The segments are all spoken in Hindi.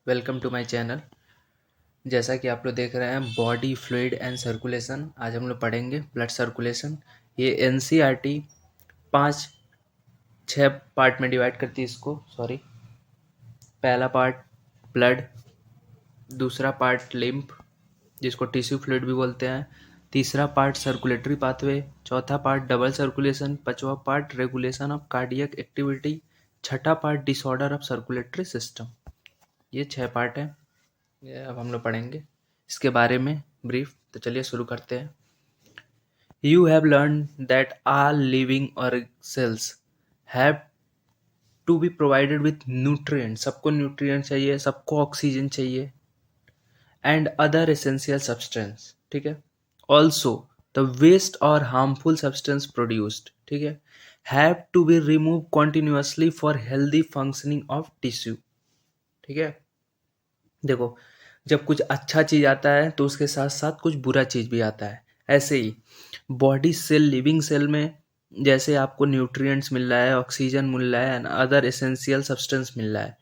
Welcome to my channel. जैसा कि आप लोग देख रहे हैं बॉडी फ्लूइड एंड सर्कुलेशन, आज हम लोग पढ़ेंगे ब्लड सर्कुलेशन। ये एनसीईआरटी 5-6 पार्ट में डिवाइड करती है इसको। पहला पार्ट ब्लड, दूसरा पार्ट लिम्फ जिसको टिश्यू फ्लूइड भी बोलते हैं, तीसरा पार्ट सर्कुलेटरी पाथवे, चौथा पार्ट डबल सर्कुलेशन, पांचवा part regulation of cardiac activity, छठा part disorder of circulatory system. ये 6 पार्ट हैं। ये अब हम लोग पढ़ेंगे इसके बारे में ब्रीफ। तो चलिए शुरू करते हैं। You have learn that all living और cells have to be provided with nutrient. सबको न्यूट्रिएंट चाहिए, सबको ऑक्सीजन चाहिए, एंड अदर एसेंशियल सब्सटेंस। ठीक है। ऑल्सो द वेस्ट और हार्मफुल सब्सटेंस प्रोड्यूस्ड, ठीक है, have to be remove continuously for healthy functioning of tissue. ठीक है। देखो, जब कुछ अच्छा चीज़ आता है तो उसके साथ साथ कुछ बुरा चीज़ भी आता है। ऐसे ही बॉडी सेल, लिविंग सेल में जैसे आपको न्यूट्रिएंट्स मिल रहा है, ऑक्सीजन मिल रहा है एंड अदर एसेंशियल सब्सटेंस मिल रहा है,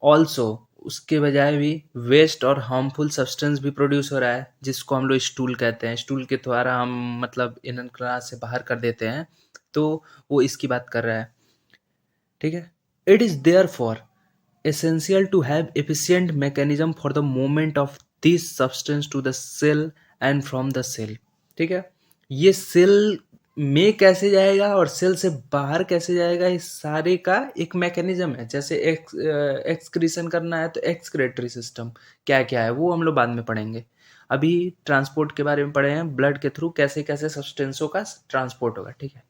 ऑल्सो उसके बजाय भी वेस्ट और हार्मफुल सब्सटेंस भी प्रोड्यूस हो रहा है, जिसको हम लोग स्टूल कहते हैं। स्टूल के द्वारा हम मतलब इन क्लास से बाहर कर देते हैं, तो वो इसकी बात कर रहा है। ठीक है। It is there for essential to have efficient mechanism for the movement of this substance to the cell and from the cell। ठीक है। ये सेल में कैसे जाएगा और सेल से बाहर कैसे जाएगा, इस सारे का एक मैकेनिज्म है। जैसे एक्सक्रीशन करना है तो एक्सक्रेटरी सिस्टम क्या क्या है वो हम लोग बाद में पढ़ेंगे। अभी ट्रांसपोर्ट के बारे में पढ़े हैं, ब्लड के थ्रू कैसे कैसे सब्सटेंसों का ट्रांसपोर्ट होगा। ठीक है।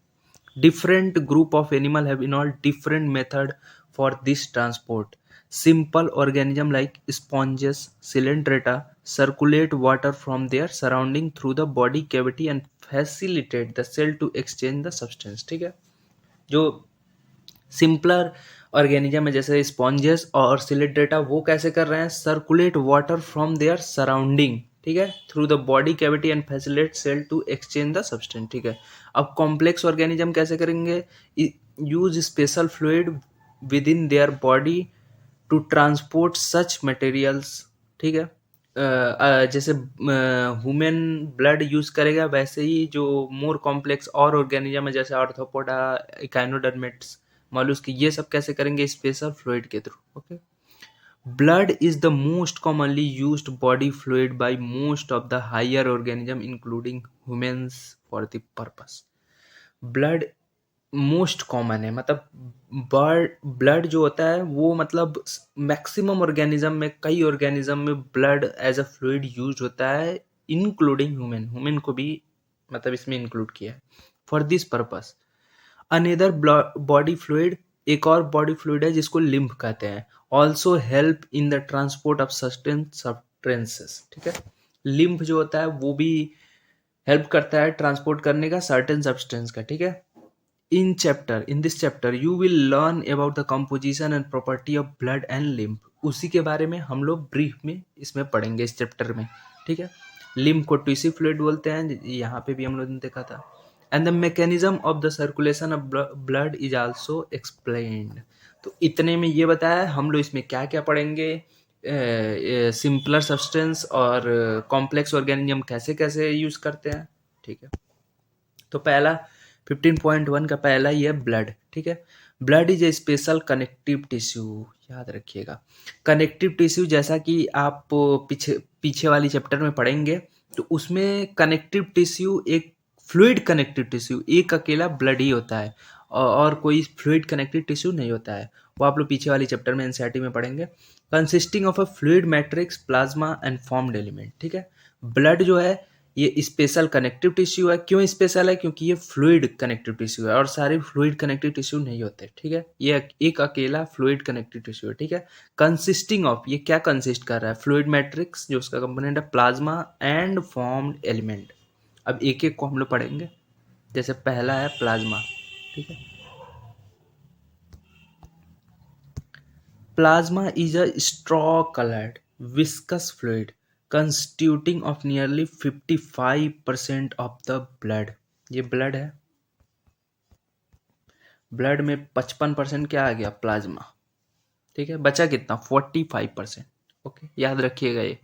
Different group of animal have evolved different method for this transport. Simple organism like sponges, coelenterata circulate water from their surrounding through the body cavity and facilitate the cell to exchange the substance। ठीक है। जो सिंपलर ऑर्गेनिज्म है जैसे स्पॉन्जेस और सिलिड्रेटा, वो कैसे कर रहे हैं, circulate water from their surrounding, ठीक है, through the body cavity and facilitate cell to exchange the substance. ठीक है। अब कॉम्प्लेक्स ऑर्गेनिज्म कैसे करेंगे, use special fluid within their body to transport such materials. ठीक है। जैसे ह्यूमन ब्लड यूज करेगा, वैसे ही जो मोर कॉम्प्लेक्स और ऑर्गेनिज्म है जैसे आर्थ्रोपोडा, इकाइनोडर्मेट्स, मॉलस्क, ये सब कैसे करेंगे, स्पेशल फ्लूइड के थ्रू। Okay. Blood is the most commonly used body fluid by most of the higher organism including humans for the purpose. Blood most common है, मतलब ब्लड जो होता है वो मतलब मैक्सिमम ऑर्गेनिज्म में, कई ऑर्गेनिज्म में blood as a fluid use होता है, इंक्लूडिंग ह्यूमन को भी मतलब इसमें इंक्लूड किया है for this purpose. Another body fluid, एक और बॉडी फ्लूइड है जिसको लिम्फ कहते हैं, also help in the transport of certain substances. ठीक है। लिम्फ जो होता है वो भी हेल्प करता है ट्रांसपोर्ट करने का सर्टेन सब्सटेंस का। ठीक है। in this chapter you will learn about the composition and property of blood and lymph। उसी के बारे में हम लोग ब्रीफ में इसमें पढ़ेंगे इस चैप्टर में। ठीक है। लिम्फ को टिश्यू फ्लूइड बोलते हैं, यहाँ पे भी हम लोगों ने देखा था। And the mechanism of the circulation of blood is also explained. तो इतने में ये बताया, हम लोग इसमें क्या क्या पढ़ेंगे, सिंपलर सब्सटेंस और कॉम्प्लेक्स ऑर्गेनिज्म कैसे कैसे यूज करते हैं। ठीक है। तो पहला 15.1 का पहला ही है ब्लड। ठीक है। Blood is a special connective tissue, याद रखिएगा। कनेक्टिव टिश्यू जैसा कि आप पीछे पीछे वाली चैप्टर में पढ़ेंगे, तो उसमें कनेक्टिव टिश्यू एक फ्लूइड कनेक्टिव टिश्यू, एक अकेला ब्लड ही होता है और कोई फ्लूइड कनेक्टिव टिश्यू नहीं होता है। वो आप लोग पीछे वाली चैप्टर में एनसीईआरटी में पढ़ेंगे। Consisting of a fluid matrix, plasma and formed element. ठीक है। ब्लड जो है ये स्पेशल कनेक्टिव टिश्यू है। क्यों स्पेशल है, क्योंकि ये फ्लूइड कनेक्टिव टिश्यू है और सारे फ्लूइड कनेक्टिव टिश्यू नहीं होते। ठीक है। ये एक अकेला फ्लूइड कनेक्टिव टिश्यू है। ठीक है। कंसिस्टिंग ऑफ, ये क्या कंसिस्ट कर रहा है, फ्लूइड मैट्रिक्स जो उसका कंपोनेंट है, प्लाज्मा एंड फॉर्म्ड एलिमेंट। अब एक एक को हम लोग पढ़ेंगे। जैसे पहला है प्लाज्मा। ठीक है। Plasma is a straw coloured viscous fluid constituting of nearly 55% of the blood. ये ब्लड है। ब्लड में 55% क्या आ गया, प्लाज्मा। ठीक है। बचा कितना, 45%। ओके, याद रखिएगा ये।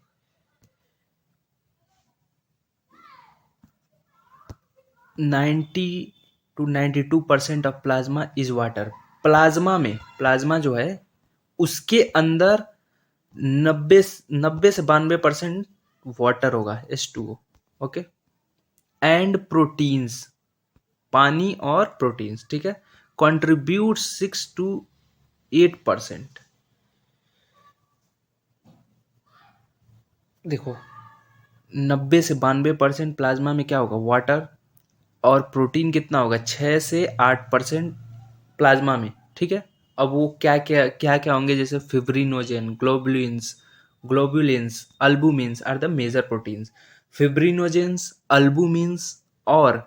90 to 92% of plasma is water. Plasma जो है उसके अंदर 90 से 92% वाटर होगा, H2O। ओके, एंड प्रोटीन्स, पानी और प्रोटीन्स, ठीक है, कंट्रीब्यूट 6 to 8%। देखो, 90 से 92% प्लाज्मा में क्या होगा, वाटर, और प्रोटीन कितना होगा, 6 से 8% प्लाज्मा में, ठीक है। अब वो क्या क्या होंगे, जैसे fibrinogen, globulins, albumins are the major proteins. Fibrinogens, albumins और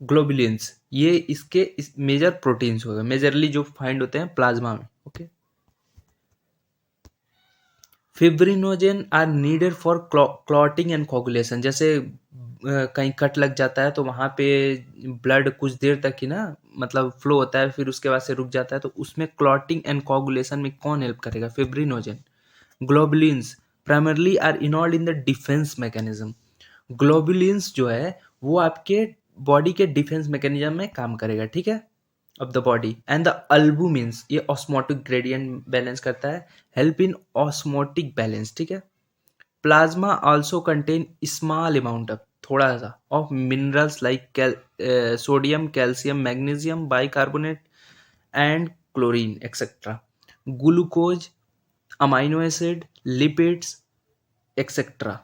ग्लोबुलिन्स, ये इसके इस मेजर प्रोटीन्स होगा, मेजरली जो फाइंड होते हैं प्लाज्मा में। Okay, fibrinogen are needed for clotting and coagulation. जैसे कहीं कट लग जाता है तो वहाँ पे ब्लड कुछ देर तक ही ना, मतलब फ्लो होता है, फिर उसके बाद से रुक जाता है, तो उसमें क्लॉटिंग एंड कोगुलेशन में कौन हेल्प करेगा, fibrinogen. Globulins primarily are involve in the defence mechanism. Globulins जो है वो आपके बॉडी के डिफेंस मैकेनिज्म में काम करेगा, ठीक है, of the body. And the albumins, ये ऑस्मोटिक ग्रेडियंट बैलेंस करता है, हेल्प इन ऑस्मोटिक बैलेंस, ठीक है। Plasma also contain small amount of, थोड़ा सा, of minerals like sodium, calcium, magnesium, bicarbonate and chlorine etcetera. Glucose, amino acid, lipids etc.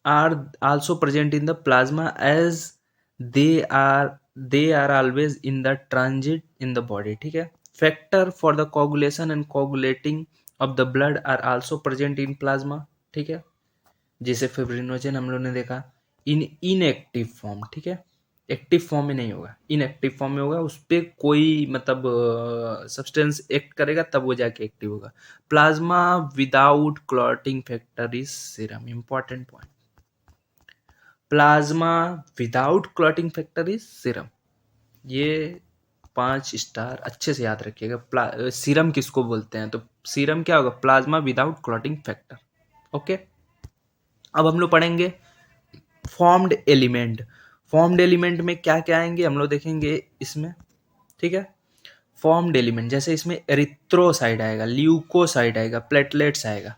are also present in the plasma, as they are always in the transit in the body, ठीक है। Factor for the coagulation and coagulating of the blood are also present in plasma, ठीक है, जैसे फिब्रिनोजेन हम लोग ने देखा, इन इनएक्टिव फॉर्म, ठीक है, एक्टिव फॉर्म में नहीं होगा, इनएक्टिव फॉर्म में होगा, उस पर कोई मतलब सब्सटेंस एक्ट करेगा तब वो जाके एक्टिव होगा। Plasma without clotting factor is serum, important point. Plasma without clotting factor is serum, ये 5 स्टार अच्छे से याद रखिएगा। सीरम किसको बोलते हैं, तो सीरम क्या होगा, plasma without clotting factor. Okay, अब हम लोग पढ़ेंगे फॉर्म्ड एलिमेंट। फॉर्म्ड एलिमेंट में क्या क्या आएंगे हम लोग देखेंगे इसमें, ठीक है। फॉर्म्ड एलिमेंट जैसे इसमें एरिथ्रोसाइड आएगा, ल्यूकोसाइड आएगा, प्लेटलेट्स आएगा,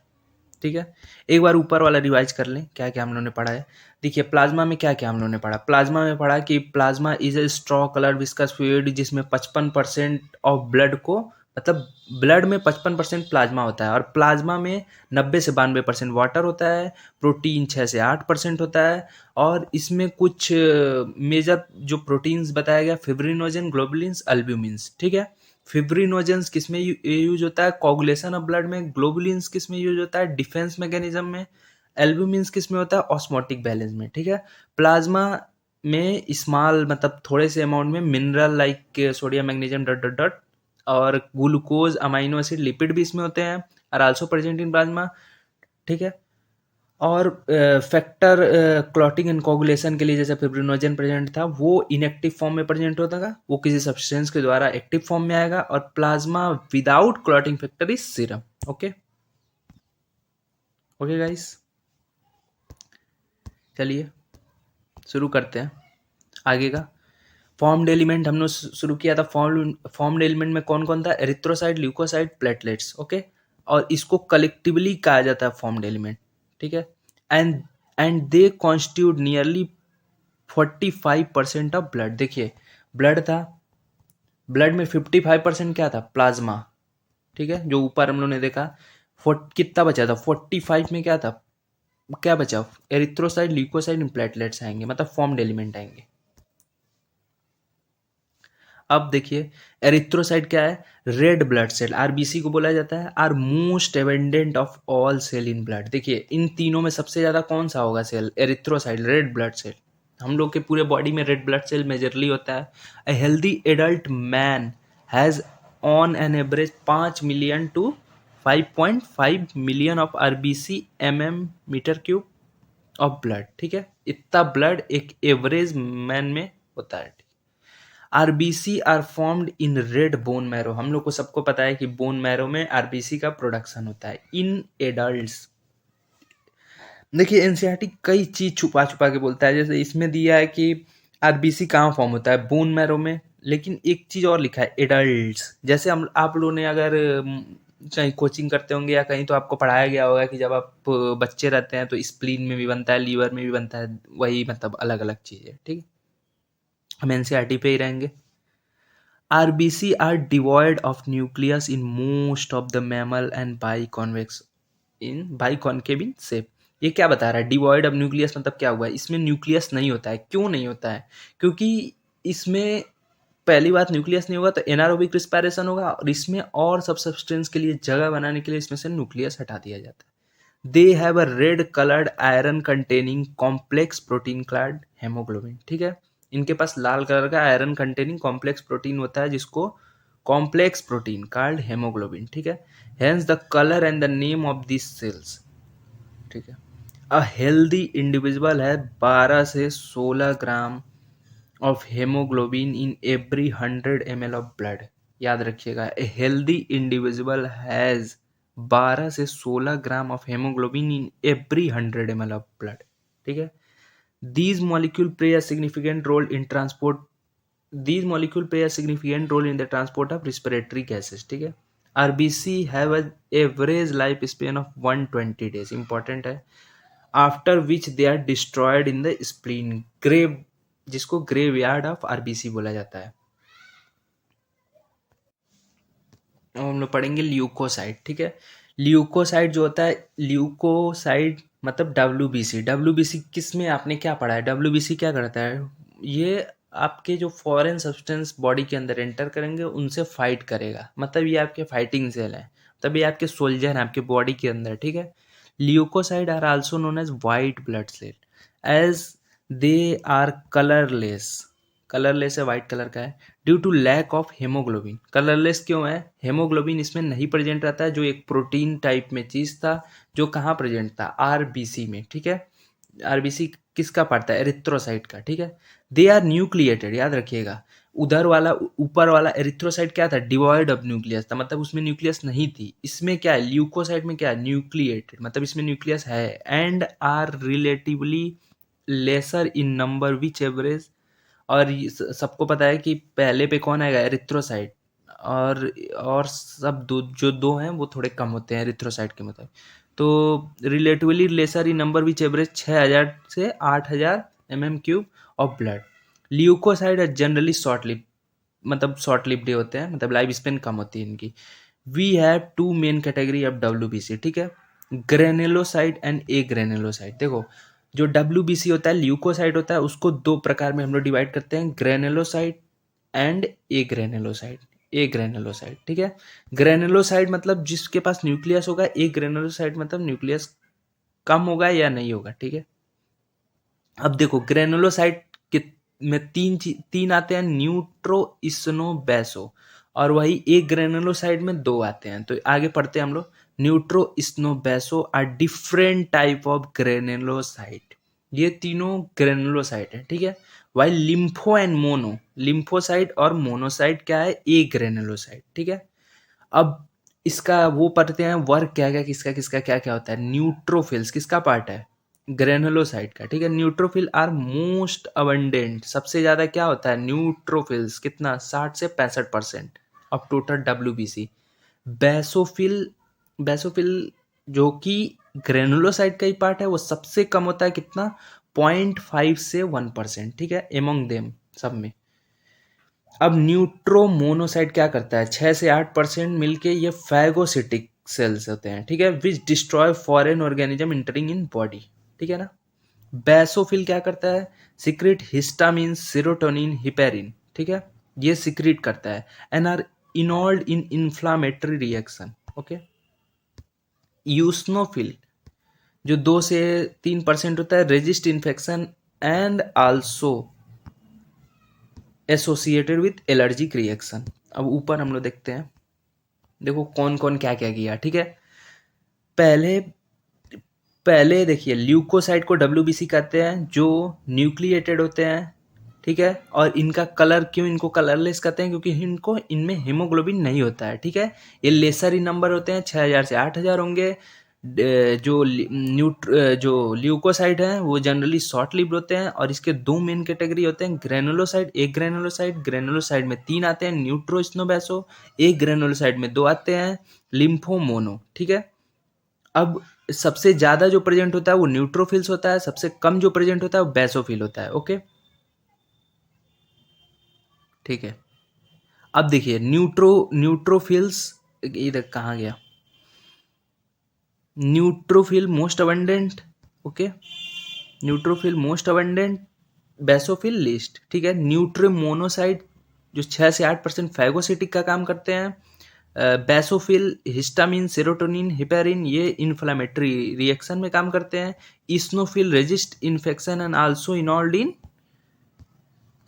ठीक है। एक बार ऊपर वाला रिवाइज कर लें, क्या क्या हम लोगों ने पढ़ा है। देखिए, प्लाज्मा में क्या क्या हम लोगों ने पढ़ा। प्लाज्मा में पढ़ा कि plasma is a straw colour viscous fluid, जिसमें 55% ऑफ ब्लड को, मतलब ब्लड में 55% प्लाज्मा होता है, और प्लाज्मा में 90 से 92% वाटर होता है, प्रोटीन 6 से 8% होता है, और इसमें कुछ मेजर जो प्रोटीन्स बताया गया, फिब्रिनोजेन, ग्लोबुलिन्स, अल्ब्यूमिन्स, ठीक है। फिब्रिनोजेंस किस में यूज होता है, कोगुलेशन ऑफ ब्लड में। ग्लोबुलिन्स किस में यूज होता है, डिफेंस मैकेनिज्म में। एल्ब्यूमिन्स किस में होता है, ऑस्मोटिक बैलेंस में, ठीक है। प्लाज्मा में स्मॉल, मतलब थोड़े से अमाउंट में mineral like sodium, magnesium, dot dot dot, और ग्लूकोज, अमाइनो एसिड, लिपिड भी इसमें होते हैं, are also present in plasma, ठीक है। और फैक्टर क्लॉटिंग एंड कोगुलेशन के लिए जैसे फिब्रिनोजेन प्रेजेंट था, वो इनएक्टिव फॉर्म में प्रेजेंट होता है, वो किसी सब्सटेंस के द्वारा एक्टिव फॉर्म में आएगा। और plasma without clotting factor is serum. Okay, okay guys, चलिए शुरू करते हैं आगे का। फॉर्म्ड एलिमेंट हमने शुरू किया था। फॉर्म्ड एलिमेंट में कौन कौन था, एरिथ्रोसाइड, ल्यूकोसाइड, प्लेटलेट्स, ओके। और इसको कलेक्टिवली कहा जाता है फॉर्म्ड एलिमेंट, ठीक है। And and they constitute nearly 45% of blood. देखिए, ब्लड था, ब्लड में 55% क्या था, प्लाज्मा, ठीक है, जो ऊपर हम लोग ने देखा। कितना बचा था, 45 में क्या था, क्या बचा, एरिथ्रोसाइड, ल्यूकोसाइड, प्लेटलेट्स आएंगे, मतलब फॉर्म्ड एलिमेंट आएंगे। अब देखिए, एरिथ्रोसाइट क्या है, रेड ब्लड सेल, आरबीसी को बोला जाता है, are most abundant of all cell in blood. देखिए, इन तीनों में सबसे ज्यादा कौन सा होगा cell, erythrocyte, red blood cell. हम लोग के पूरे बॉडी में रेड ब्लड सेल मेजरली होता है। A healthy adult man has on an average 5 million to 5.5 million of RBC metre cube of blood, ठीक है। इतना ब्लड एक एवरेज मैन में होता है। RBC are formed in red bone marrow, हम लोग को सबको पता है कि बोन मैरो में आरबीसी का प्रोडक्शन होता है इन एडल्ट्स। देखिए एनसीईआरटी कई चीज छुपा छुपा के बोलता है, जैसे इसमें दिया है कि आरबीसी कहाँ फॉर्म होता है, बोन मैरो में, लेकिन एक चीज और लिखा है एडल्ट्स। जैसे हम आप लोगों ने अगर कहीं कोचिंग करते होंगे या कहीं तो आपको पढ़ाया गया होगा कि जब आप बच्चे रहते हैं तो स्प्लीन में भी बनता है, लीवर में भी बनता है, वही मतलब अलग अलग चीज़ है। ठीक है, हम एनसीईआरटी पे ही रहेंगे। RBC are devoid of nucleus in most of the mammal and biconvex in biconcave in shape. ये क्या बता रहा है, डिवॉइड ऑफ न्यूक्लियस मतलब क्या हुआ, इसमें न्यूक्लियस नहीं होता है। क्यों नहीं होता है, क्योंकि इसमें पहली बात न्यूक्लियस नहीं होगा तो एनारोबिक रिस्पायरेशन होगा, और इसमें और सब सब्सटेंस के लिए जगह बनाने के लिए इसमें से न्यूक्लियस हटा दिया जाता है। They have a red coloured iron containing complex protein called haemoglobin. ठीक है, इनके पास लाल कलर का आयरन कंटेनिंग कॉम्प्लेक्स प्रोटीन होता है जिसको कॉम्प्लेक्स प्रोटीन कॉल्ड हेमोग्लोबिन। ठीक है, hence the colour and the name of this cells. ठीक है, अ हेल्दी इंडिविजुअल है 12 से 16 gram of haemoglobin in every 100 ml of blood. याद रखिएगा, ए हेल्दी इंडिविजुअल हैज 12 से 16 gram of haemoglobin in every 100 ml of blood. ठीक है, these molecule play a significant role in transport these molecule play a significant role in the transport of respiratory gases। ठीक है, RBC have a average life span of 120 days, important है, after which they are destroyed in the spleen grave, जिसको ग्रेव यार्ड ऑफ आरबीसी बोला जाता है। अब हम लोग पढ़ेंगे ल्यूकोसाइड। ठीक है, ल्यूकोसाइड जो होता है, ल्यूकोसाइड मतलब डब्ल्यूबीसी। डब्ल्यूबीसी किस में आपने क्या पढ़ा है, डब्ल्यूबीसी क्या करता है, ये आपके जो फॉरेन सब्सटेंस बॉडी के अंदर एंटर करेंगे उनसे फाइट करेगा, मतलब ये आपके फाइटिंग सेल है, तब ये आपके सोल्जर हैं आपके बॉडी के अंदर। ठीक है, leucocyte are also known as white blood cell as they are colourless. Colourless है, वाइट कलर का है, due to lack of haemoglobin. Colourless क्यों है, हेमोग्लोबिन इसमें नहीं प्रेजेंट रहता है, जो एक प्रोटीन टाइप में चीज था जो कहाँ प्रेजेंट था, आरबीसी में। ठीक है, आरबीसी किसका पार्ट था, एरिथ्रोसाइट का। ठीक है, दे आर न्यूक्लिएटेड, याद रखिएगा, उधर वाला ऊपर वाला एरिथ्रोसाइट क्या था, डिवॉइड ऑफ न्यूक्लियस था, मतलब उसमें न्यूक्लियस नहीं थी। इसमें क्या है, ल्यूकोसाइट में क्या है, न्यूक्लिएटेड, मतलब इसमें न्यूक्लियस है, and are relatively lesser in number which average. और सबको पता है कि पहले पे कौन आएगा, एरिथ्रोसाइट, और सब जो दो हैं वो थोड़े कम होते हैं एरिथ्रोसाइट के मुताबिक। तो relatively lesser in number which average 6000 से 8000 mm³ ऑफ ब्लड। ल्यूकोसाइड है जनरली शॉर्ट लिव, मतलब शॉर्ट लिव्ड होते हैं, मतलब लाइफ स्पेन कम होती है इनकी। We have two main category of WBC. ठीक है, ग्रेनुलोसाइट एंड ए ग्रेनुलोसाइट। देखो जो डब्ल्यूबीसी होता है, ल्यूकोसाइट होता है, उसको दो प्रकार में हम लोग डिवाइड करते हैं, granulocyte and A granulocyte. A granulocyte, ठीक है, ग्रेनुलोसाइट मतलब जिसके पास न्यूक्लियस होगा, ए ग्रेनुलोसाइट मतलब न्यूक्लियस कम होगा या नहीं होगा। ठीक है, अब देखो ग्रेनुलोसाइट में तीन आते हैं, न्यूट्रो इस्नो बेसो, और वही एक ग्रेनुलोसाइट में दो आते हैं। तो आगे पढ़ते हैं हम लोग, neutro eosino baso are different type of granulocyte. ये तीनों ग्रेनुलोसाइट है। ठीक है, why lympho and mono, lymphocyte और मोनोसाइट क्या है, ए ग्रेनुलोसाइट। ठीक है, अब इसका वो पढ़ते हैं वर्क क्या क्या, किसका किसका क्या क्या होता है। न्यूट्रोफिल्स किसका पार्ट है, ग्रेनुलोसाइट का। ठीक है, न्यूट्रोफिल आर मोस्ट अबंडेंट, सबसे ज्यादा क्या होता है न्यूट्रोफिल्स, कितना 60 से 65% of total WBC. Basophil, basophil जो कि ग्रेनुलोसाइट का ही पार्ट है, वो सबसे कम होता है, कितना 0.5 से 1%। ठीक है, एमंग देम सब में। अब न्यूट्रोमोनोसाइट क्या करता है, 6 से 8% मिलके ये फैगोसिटिक सेल्स होते हैं। ठीक है, which destroy foreign organism entering in body. ठीक है ना, बेसोफिल क्या करता है, सिक्रेट हिस्टामिन, सेरोटोनिन, हिपेरिन। ठीक है, ये सिक्रेट करता है, and are involved in inflammatory reaction. Okay, eosinophil जो 2 से 3% होता है, resist infection and also associated with allergic reaction. अब ऊपर हम लोग देखते हैं, देखो कौन कौन क्या क्या किया। ठीक है, पहले पहले देखिए ल्यूकोसाइट को डब्ल्यूबीसी कहते हैं, जो न्यूक्लिएटेड होते हैं। ठीक है। और इनका कलर, क्यों इनको कलरलेस कहते हैं, क्योंकि इनको इनमें हीमोग्लोबिन नहीं होता है, ठीक है। ये लेसर ही नंबर होते हैं, 6000 से 8000 होंगे। जो ल्यूकोसाइड हैं वो जनरली शॉर्ट लिव्ड होते हैं, और इसके दो मेन कैटेगरी होते हैं, ग्रेनुलोसाइड, एक ग्रेनुलोसाइड, ग्रेनुलोसाइड में 3 आते हैं, न्यूट्रो, स्नोबैसो, एक ग्रेनुलोसाइड में 2 आते हैं, लिम्फो, मोनो, ठीक है। अब सबसे ज्यादा जो प्रेजेंट होता है वो न्यूट्रोफिल्स होता है, सबसे कम जो प्रेजेंट होता है वो बेसोफिल होता है, ओके, ठीक है। अब देखिए न्यूट्रोफिल्स, इधर कहाँ गया, neutrophil most abundant, okay, neutrophil most abundant, basophil list, ठीक है। न्यूट्रोमोनोसाइड जो 6 से 8% फैगोसिटिक का काम करते हैं। बेसोफिल हिस्टामिन, सेरोटोनिन, हिपेरिन, ये इन्फ्लामेटरी रिएक्शन में काम करते हैं। Eosinophil resist infection and also involved in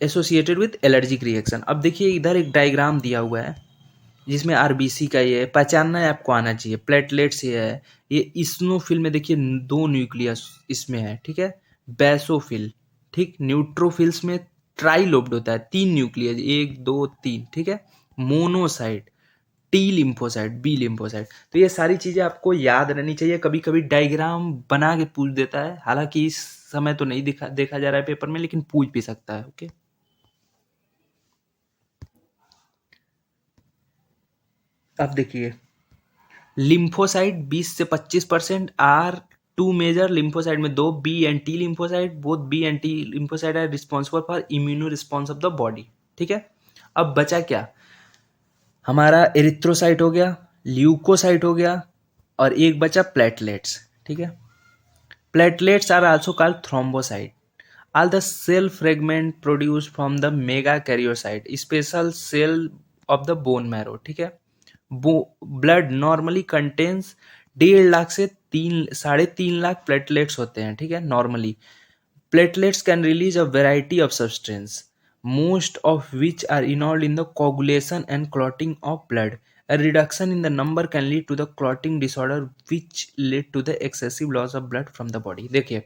associated with allergic reaction. अब देखिए इधर एक डायग्राम दिया हुआ है जिसमें आरबीसी का ये पहचानना है, आपको आना चाहिए। प्लेटलेट्स ये है, ये इस्नोफिल में देखिए 2 न्यूक्लियस इसमें है, ठीक है। बेसोफिल, ठीक, न्यूट्रोफिल्स में ट्राइलोब्ड होता है, 3 न्यूक्लियस, 1 2 3, ठीक है। Monocyte, T lymphocyte, B lymphocyte. तो ये सारी चीजें आपको याद रहनी चाहिए। कभी कभी डायग्राम बना के पूछ देता है, हालांकि इस समय तो नहीं देखा जा रहा है पेपर में, लेकिन पूछ भी सकता है, ओके। अब देखिए लिम्फोसाइट 20 से 25% आर टू मेजर लिम्फोसाइट में 2 B and T lymphocyte, both B and T lymphocyte are responsible for immuno response of the body, ठीक है। अब बचा क्या, हमारा एरिथ्रोसाइट हो गया, ल्यूकोसाइट हो गया, और एक बचा प्लेटलेट्स, ठीक है। Platelets are also called thrombocyte, are the cell fragment produced from the megakaryocyte, special cell of the bone marrow, ठीक है। ब्लड नॉर्मली कंटेन्स 1.5 लाख से 3.5 लाख प्लेटलेट्स होते हैं, ठीक है, normally. Platelets can release a variety of substance, most of which are involved in the coagulation and clotting of blood. A reduction in the number can lead to the clotting disorder which lead to the excessive loss of blood from the body. देखिए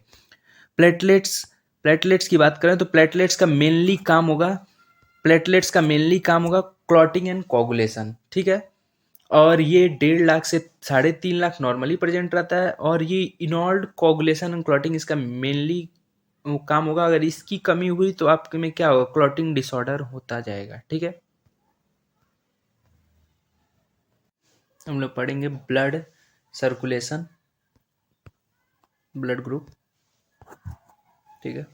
प्लेटलेट्स, प्लेटलेट्स की बात करें तो प्लेटलेट्स का मेनली काम होगा क्लॉटिंग एंड कोगुलेशन, ठीक है। और ये 1.5 लाख से 3.5 लाख नॉर्मली प्रेजेंट रहता है, और ये इनॉल्ड कोगुलेशन एंड क्लॉटिंग इसका मेनली काम होगा। अगर इसकी कमी हुई तो आपके में क्या होगा, क्लॉटिंग डिसऑर्डर होता जाएगा, ठीक है। हम लोग पढ़ेंगे ब्लड सर्कुलेशन, ब्लड ग्रुप, ठीक है।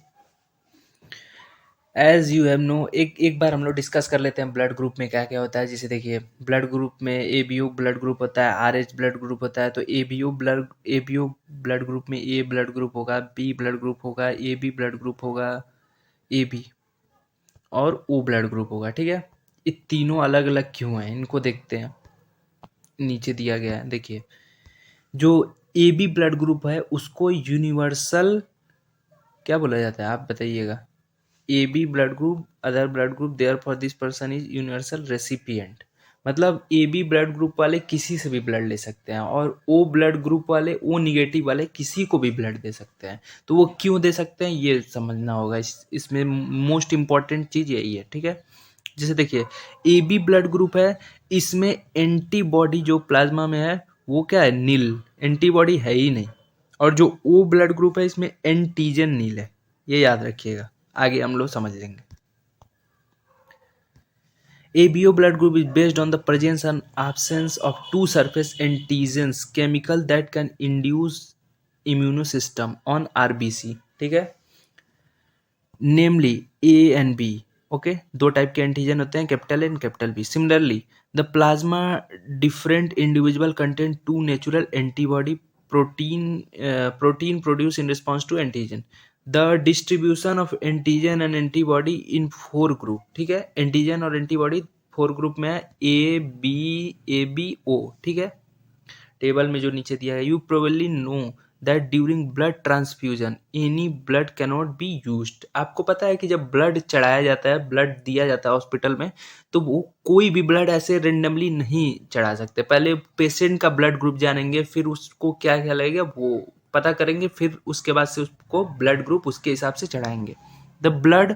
एज यू हैव नो, एक बार हम लोग डिस्कस कर लेते हैं ब्लड ग्रुप में क्या क्या होता है। जैसे देखिए ब्लड ग्रुप में A B O blood group होता है, आर एच ब्लड ग्रुप होता है। तो A B O blood group में ए ब्लड ग्रुप होगा, बी ब्लड ग्रुप होगा, ए बी ब्लड ग्रुप होगा, ए बी, और ओ ब्लड ग्रुप होगा, ठीक है। ये तीनों अलग अलग क्यों हैं इनको देखते हैं, नीचे दिया गया है, देखिए। जो ए बी ब्लड ग्रुप है उसको यूनिवर्सल क्या बोला जाता है, आप बताइएगा। A B blood group, other blood group, therefore this person is universal recipient. मतलब ए बी ब्लड ग्रुप वाले किसी से भी ब्लड ले सकते हैं, और ओ ब्लड ग्रुप वाले, ओ निगेटिव वाले किसी को भी ब्लड दे सकते हैं। तो वो क्यों दे सकते हैं ये समझना होगा, इसमें मोस्ट इंपॉर्टेंट चीज़ यही है, ठीक है। जैसे देखिए ए बी ब्लड ग्रुप है, इसमें एंटीबॉडी जो प्लाज्मा में है वो क्या है, नील, एंटीबॉडी है ही नहीं। और जो ओ ब्लड ग्रुप है इसमें एंटीजन नील है, ये याद रखिएगा, आगे हम लोग समझ लेंगे। ABO blood group is based on the presence and absence of two surface antigens chemical that can induce immunosystem on RBC, ठीक है, namely A and B, okay. 2 type के एंटीजन होते हैं, capital and capital B. Similarly the plasma different individual content 2 natural antibody protein produced in response to antigen. The distribution of antigen and antibody in 4 group, ठीक है। एंटीजन और एंटीबॉडी 4 ग्रुप में है, A B O, ठीक है। टेबल में जो नीचे दिया है, you probably know that during blood transfusion any blood cannot be used. आपको पता है कि जब ब्लड चढ़ाया जाता है, ब्लड दिया जाता है हॉस्पिटल में, तो वो कोई भी ब्लड ऐसे रेंडमली नहीं चढ़ा सकते। पहले पेशेंट का ब्लड ग्रुप जानेंगे, फिर उसको क्या क्या लगेगा वो पता करेंगे, फिर उसके बाद से उसको ब्लड ग्रुप उसके हिसाब से चढ़ाएंगे। The blood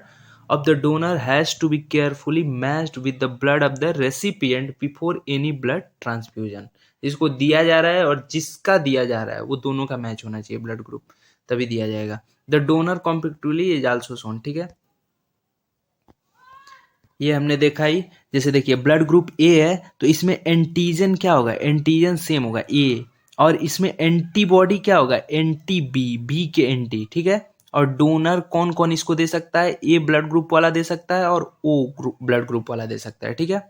of the donor has to be carefully matched with the blood of the recipient before any blood transfusion. जिसको दिया जा रहा है और जिसका दिया जा रहा है वो दोनों का मैच होना चाहिए ब्लड ग्रुप, तभी दिया जाएगा. The donor competitively is also shown. ठीक है, ये हमने देखा ही. जैसे देखिए ब्लड ग्रुप ए है तो इसमें एंटीजन क्या होगा, एंटीजन सेम होगा ए, और इसमें एंटीबॉडी क्या होगा, एंटी बी, बी के एंटी. ठीक है, और डोनर कौन कौन इसको दे सकता है, ए ब्लड ग्रुप वाला दे सकता है और ओ ग्रुप ब्लड ग्रुप वाला दे सकता है. ठीक है,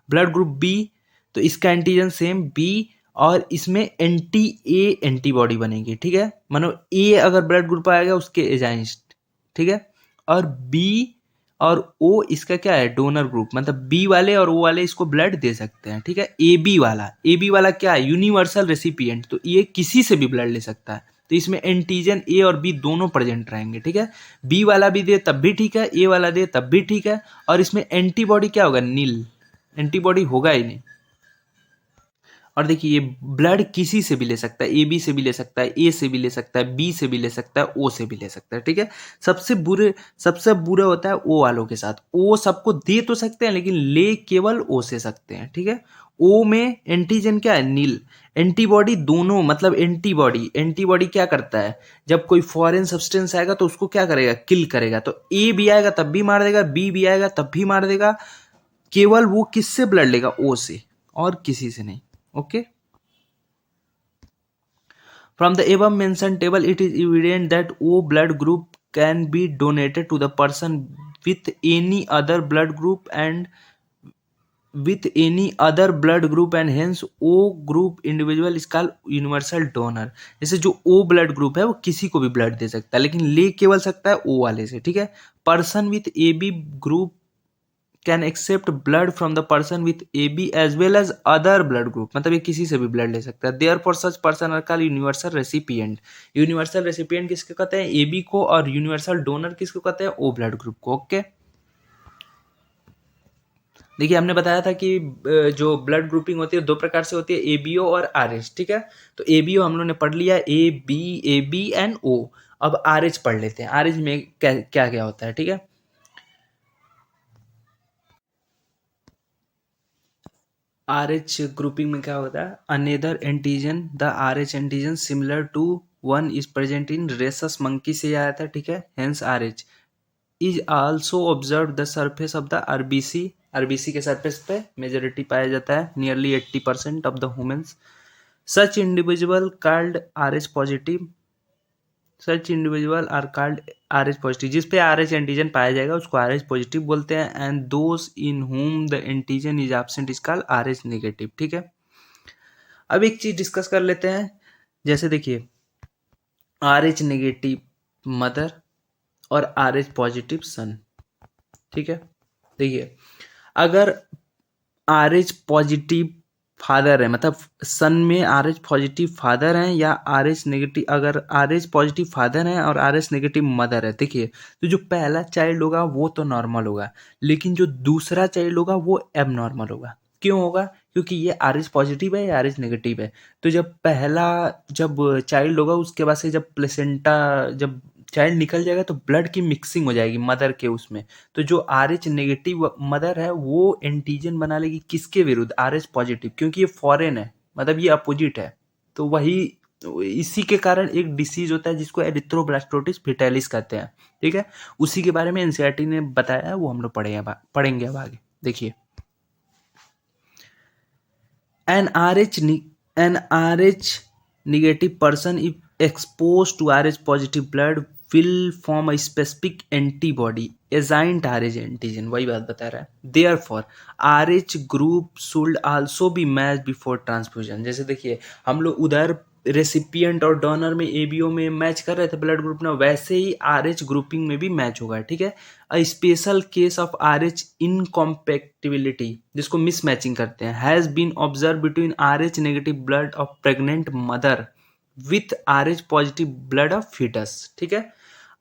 ब्लड ग्रुप बी तो इसका एंटीजन सेम बी, और इसमें एंटी ए एंटीबॉडी बनेगी. ठीक है, मानो ए अगर ब्लड ग्रुप आएगा उसके एजाइंस्ट. ठीक है, और बी और ओ इसका क्या है, डोनर ग्रुप, मतलब बी वाले और ओ वाले इसको ब्लड दे सकते हैं. ठीक है, ए बी वाला क्या है, यूनिवर्सल रेसिपिएंट, तो ये किसी से भी ब्लड ले सकता है. तो इसमें एंटीजन ए और बी दोनों प्रेजेंट रहेंगे. ठीक है, बी वाला भी दे तब भी ठीक है, ए वाला दे तब भी ठीक है, और इसमें एंटीबॉडी क्या होगा, नील, एंटीबॉडी होगा ही नहीं. और देखिए ये ब्लड किसी से भी ले सकता है, ए बी से भी ले सकता है, ए से भी ले सकता है, बी से भी ले सकता है, ओ से भी ले सकता है. ठीक है, सबसे बुरा होता है ओ वालों के साथ. ओ सबको दे तो सकते हैं लेकिन ले केवल ओ से सकते हैं. ठीक है, ओ में एंटीजन क्या है, नील, एंटीबॉडी दोनों, मतलब एंटीबॉडी क्या करता है, जब कोई फॉरेन सब्सटेंस आएगा तो उसको क्या करेगा, किल करेगा. तो ए भी आएगा तब भी मार देगा, बी भी आएगा तब भी मार देगा. केवल वो किससे ब्लड लेगा, ओ से, और किसी से नहीं. Okay. From the above mentioned table, it is evident that O blood group can be donated to the person with any other blood group and hence O group individual is called universal donor. जैसे जो O blood group है वो किसी को भी ब्लड दे सकता है लेकिन ले केवल सकता है O वाले से. ठीक है, person with AB group can accept blood from the person with A B as well as other blood group, मतलब ये किसी से भी ब्लड ले सकता है. Therefore such person are called universal recipient. Universal recipient किसको कहते हैं, ए बी को, और यूनिवर्सल डोनर किसको कहते हैं, ओ ब्लड ग्रुप को. ओके, देखिए हमने बताया था कि जो ब्लड ग्रुपिंग होती है दो प्रकार से होती है, ए बी ओ और आर एच. ठीक है, तो ए बी ओ हम लोग ने पढ़ लिया, ए बी एंड ओ. अब आर एच पढ़ लेते हैं, आर एच में क्या क्या होता है. ठीक है, RH grouping में क्या होता है, another antigen, the RH antigen similar to one is present in rhesus monkey से आया था. ठीक है, hence RH is also observe the surface of the RBC. RBC के सरफेस पे मेजोरिटी पाया जाता है, nearly 80% of the humans. Such individual called RH positive, such individual are called RH positive. जिस पे RH एंटीजन पाया जाएगा उसको RH पॉजिटिव बोलते हैं. And those in whom the antigen is absent is called RH negative. ठीक है, अब एक चीज डिस्कस कर लेते हैं. जैसे देखिए RH नेगेटिव मदर और RH पॉजिटिव सन. ठीक है, देखिए अगर RH पॉजिटिव फादर है, मतलब सन में RH पॉजिटिव फादर है या RH नेगेटिव, अगर RH पॉजिटिव फादर है और RH नेगेटिव मदर है, देखिए तो जो पहला चाइल्ड होगा वो तो नॉर्मल होगा, लेकिन जो दूसरा चाइल्ड होगा वो एब नॉर्मल होगा. क्यों होगा, क्योंकि ये RH पॉजिटिव है या RH नेगेटिव है. तो जब चाइल्ड होगा उसके बाद से जब प्लेसेंटा, जब चाइल्ड निकल जाएगा तो ब्लड की मिक्सिंग हो जाएगी मदर के उसमें. तो जो RH नेगेटिव मदर है वो एंटीजन बना लेगी किसके विरुद्ध, RH पॉजिटिव, क्योंकि ये फॉरेन है, मतलब ये अपोजिट है. तो वही इसी के कारण एक डिसीज होता है जिसको एरिथ्रोब्लास्टोसिस फेटालिस कहते हैं. ठीक है, उसी के बारे में एनसीईआरटी ने बताया है, वो हम लोग पढ़ेंगे अब आगे. देखिए an RH negative person if exposed to RH positive blood will form a specific antibody assigned RH antigen. वही बात बता रहा है. Therefore RH group should also be matched before transfusion. जैसे देखिए हम लोग उधर रेसिपिएंट और डोनर में एबीओ में मैच कर रहे थे ब्लड ग्रुप में, वैसे ही RH ग्रुपिंग में भी मैच होगा. ठीक है, a special case of RH incompatibility, जिसको मिसमैचिंग करते हैं, has been observe between RH negative blood of pregnant mother with RH positive blood of foetus. ठीक है,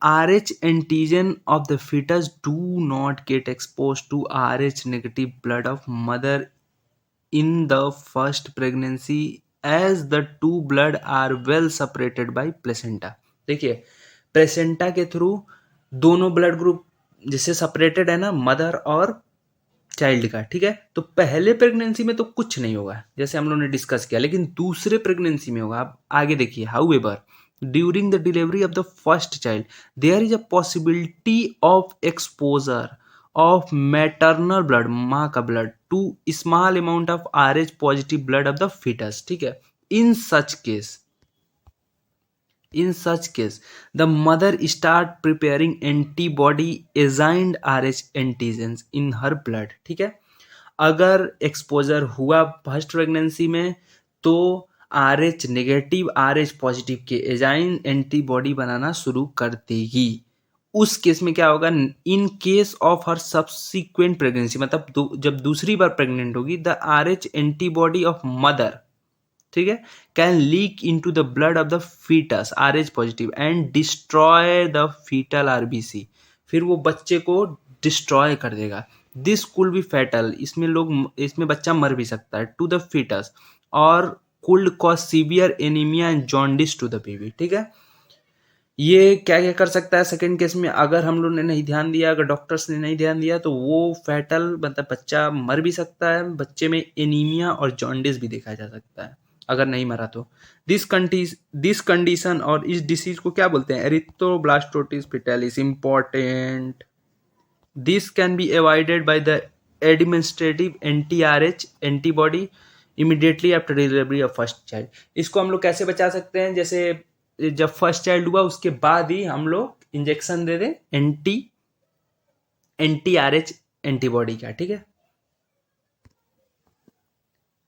RH antigen of the foetus do not get expose to RH negative blood of mother in the first pregnancy as the two blood are well separated by placenta. देखिए प्लेसेंटा के थ्रू दोनों ब्लड ग्रुप जिससे सेपरेटेड है ना मदर और चाइल्ड का, ठीक है। तो पहले प्रेगनेंसी में तो कुछ नहीं होगा जैसे हम लोगों ने डिस्कस किया, लेकिन दूसरे प्रेगनेंसी में होगा। आप आगे देखिए, however during the delivery of the first child there is a possibility of exposure of maternal blood, माँ का blood, to small amount of RH positive blood of the foetus, ठीक है। In such case In such case, the mother start preparing antibody assigned RH antigens in her blood, ठीक है। अगर एक्सपोजर हुआ फर्स्ट प्रेगनेंसी में तो RH नेगेटिव RH पॉजिटिव के एजाइन एंटीबॉडी बनाना शुरू कर देगी। उस केस में क्या होगा, in case of her subsequent pregnancy, मतलब जब दूसरी बार प्रेग्नेंट होगी, the RH antibody of mother, ठीक है, can leak into the blood of the foetus RH positive and destroy the foetal RBC, फिर वो बच्चे को डिस्ट्रॉय कर देगा। दिस कुड बी फैटल, इसमें बच्चा मर भी सकता है, टू द फीटस, और could cause severe anaemia and jaundice to the baby, ठीक है। ये क्या क्या कर सकता है सेकेंड केस में, अगर हम लोग ने नहीं ध्यान दिया, अगर डॉक्टर्स ने नहीं ध्यान दिया, तो वो फैटल मतलब बच्चा मर भी सकता है, बच्चे में एनीमिया और जॉन्डिस भी देखा जा सकता है अगर नहीं मरा तो। दिस कंडीशन और इस डिसीज को क्या बोलते हैं, erythroblastosis fetalis, important. This can be avoided by the administrative anti-RH antibody immediately after delivery of first child. इसको हम लोग कैसे बचा सकते हैं, जैसे जब फर्स्ट चाइल्ड हुआ उसके बाद ही हम लोग इंजेक्शन दे दें एंटी RH एंटीबॉडी का, ठीक है।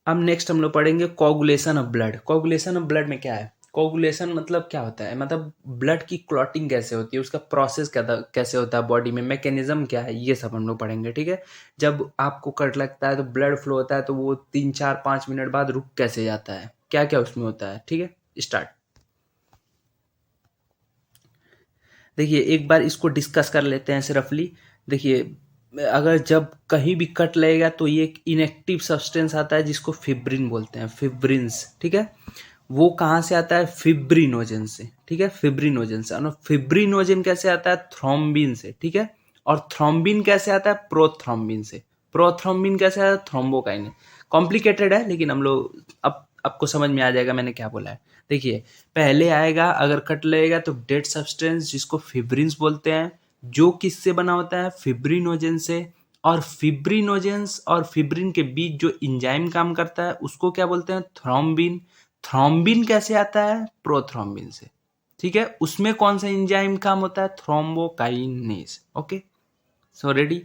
अब नेक्स्ट हम लोग पढ़ेंगे coagulation of blood. Coagulation of blood में क्या है, कोगुलेशन मतलब क्या होता है, मतलब ब्लड की क्लॉटिंग कैसे होती है, उसका प्रोसेस कैसे होता है बॉडी में, मैकेनिज्म क्या है, ये सब हम लोग पढ़ेंगे, ठीक है। जब आपको कट लगता है तो ब्लड फ्लो होता है, तो वो 3 4 5 मिनट बाद रुक कैसे जाता है, क्या क्या उसमें होता है, ठीक है। स्टार्ट। देखिए एक बार इसको डिस्कस कर लेते हैं रफली। देखिए अगर जब कहीं भी कट लगेगा तो ये एक इनएक्टिव सब्सटेंस आता है जिसको फिब्रिन बोलते हैं, फिब्रिन्स, ठीक है। वो कहाँ से आता है, फिब्रिनोजन से, ठीक है, फिब्रिनोजन से। और फिब्रिनोजन कैसे आता है, थ्रोम्बिन से, ठीक है। और थ्रोम्बिन कैसे आता है, प्रोथ्रोम्बिन से। प्रोथ्रोम्बिन कैसे आता है, थ्रोम्बोकाइनिन। कॉम्प्लिकेटेड है लेकिन हम लोग अब आपको समझ में आ जाएगा मैंने क्या बोला है। देखिए पहले आएगा, अगर कट लगेगा तो डेड सब्सटेंस जिसको फिब्रिन्स बोलते हैं, जो किससे बना होता है, फिब्रिनोजन से। और फिब्रिनोजेंस और फिब्रिन के बीच जो इंजाइम काम करता है उसको क्या बोलते हैं, थ्रोम्बिन। थ्रोम्बिन कैसे आता है, प्रोथ्रोम्बिन से, ठीक है। उसमें कौन सा इंजाइम काम होता है, thrombokinase, okay. So ready.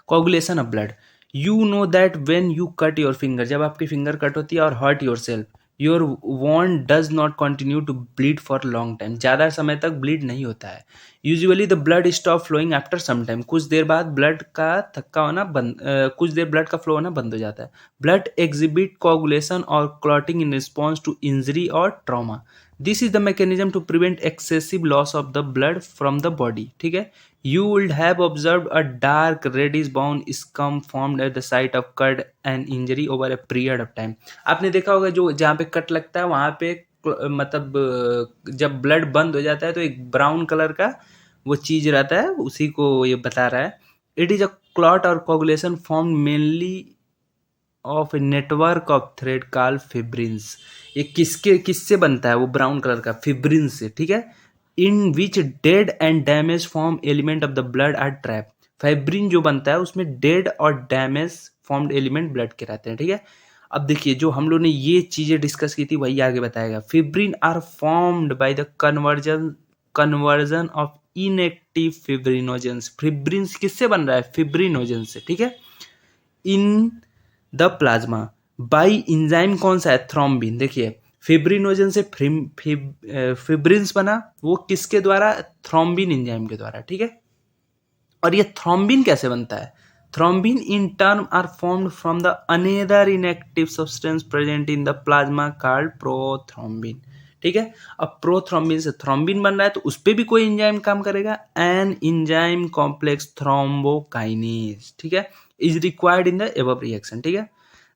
Coagulation of blood, you know that when you cut your finger, जब आपकी फिंगर कट होती है और hurt yourself, your wound does not continue to bleed for long time, ज़्यादा समय तक ब्लीड नहीं होता है। Usually the blood stop flowing after some time, कुछ देर बाद ब्लड का थक्का होना बंद, कुछ देर ब्लड का फ्लो होना बंद हो जाता है। ब्लड एग्जिबिट कोगुलेशन और clotting in response to injury और trauma. This is the mechanism to prevent excessive loss of the blood from the body, ठीक है। You would have observed a dark reddish brown scum formed at the site of cut and injury over a period of time. आपने देखा होगा जो जहाँ पे कट लगता है वहाँ पे मतलब जब ब्लड बंद हो जाता है तो एक ब्राउन कलर का वो चीज रहता है, उसी को ये बता रहा है। इट इज अ क्लॉट और coagulation form mainly of a network of thread call fibrins. ये किससे बनता है, वो ब्राउन कलर का फिब्रिन्स से, ठीक है। In which dead and damage form element of the blood are trap. Fibrin जो बनता है उसमें डेड और डैमेज फॉर्म्ड एलिमेंट ब्लड के रहते हैं, ठीक है। अब देखिए जो हम लोग ने ये चीजें डिस्कस की थी वही आगे बताएगा। Fibrin are formed by the conversion of inactive fibrinogens. Fibrins किससे बन रहा है, फिब्रिनोजेन से, ठीक है, in the plasma by enzyme कौन सा है, थ्रोम्बिन। देखिए फिब्रिनोजन से फिब्रिन्स बना, वो किसके द्वारा, थ्रोम्बिन इंजाइम के द्वारा, ठीक है। और ये थ्रोम्बिन कैसे बनता है, thrombin in turn are formed from the another inactive substance present in the plasma called prothrombin, ठीक है। अब प्रोथ्रोम्बिन से थ्रोम्बिन बन रहा है तो उस पर भी कोई इंजाइम काम करेगा, एन इंजाइम कॉम्प्लेक्स थ्रोम्बोकाइनेज, ठीक है, is required in the above reaction, ठीक है।